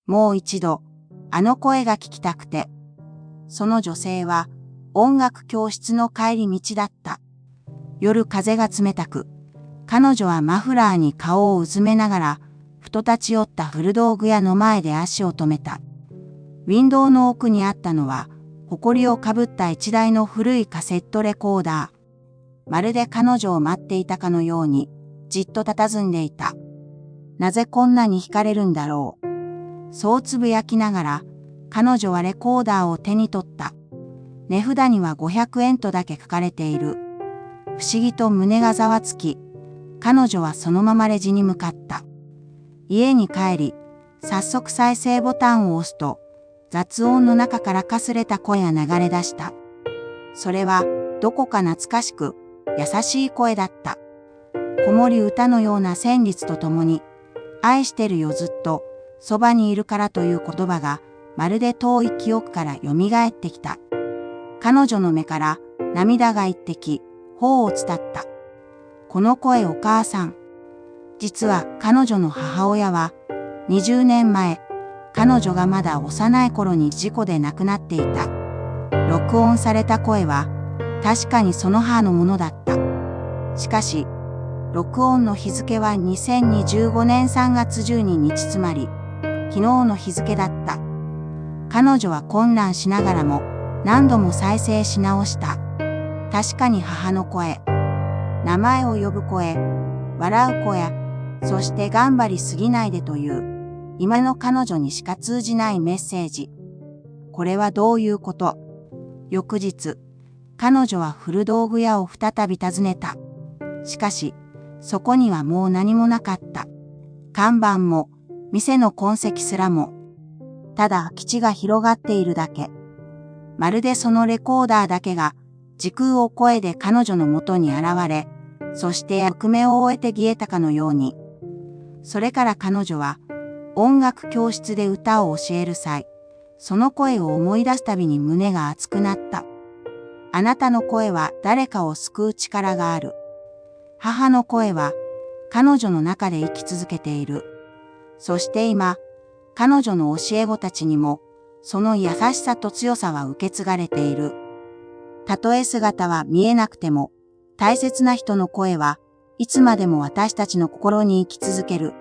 もう一度、あの声が聞きたくて。その女性は、音楽教室の帰り道だった。夜風が冷たく、彼女はマフラーに顔をうずめながら、ふと立ち寄った古道具屋の前で足を止めた。ウィンドウの奥にあったのは、埃をかぶった一台の古いカセットレコーダー。まるで彼女を待っていたかのように、じっと佇んでいた。なぜこんなに惹かれるんだろう。そうつぶやきながら、彼女はレコーダーを手に取った。値札には500円とだけ書かれている。不思議と胸がざわつき、彼女はそのままレジに向かった。家に帰り、早速再生ボタンを押すと、雑音の中からかすれた声が流れ出した。それは、どこか懐かしく、優しい声だった。子守歌のような旋律とともに、愛してるよずっと、そばにいるからという言葉が、まるで遠い記憶から蘇ってきた。彼女の目から涙が一滴、頬を伝った。この声お母さん。実は彼女の母親は、20年前、彼女がまだ幼い頃に事故で亡くなっていた。録音された声は、確かにその母のものだった。しかし、録音の日付は2025年3月12日つまり、昨日の日付だった。彼女は混乱しながらも何度も再生し直した。確かに母の声、名前を呼ぶ声、笑う声、そして頑張りすぎないでという、今の彼女にしか通じないメッセージ。これはどういうこと？翌日、彼女は古道具屋を再び訪ねた。しかし、そこにはもう何もなかった。看板も、店の痕跡すらも。ただ空き地が広がっているだけ。まるでそのレコーダーだけが、時空を超えて彼女の元に現れ、そして役目を終えて消えたかのように。それから彼女は、音楽教室で歌を教える際、その声を思い出すたびに胸が熱くなった。あなたの声は誰かを救う力がある。母の声は彼女の中で生き続けている。そして今、彼女の教え子たちにも、その優しさと強さは受け継がれている。たとえ姿は見えなくても、大切な人の声はいつまでも私たちの心に生き続ける。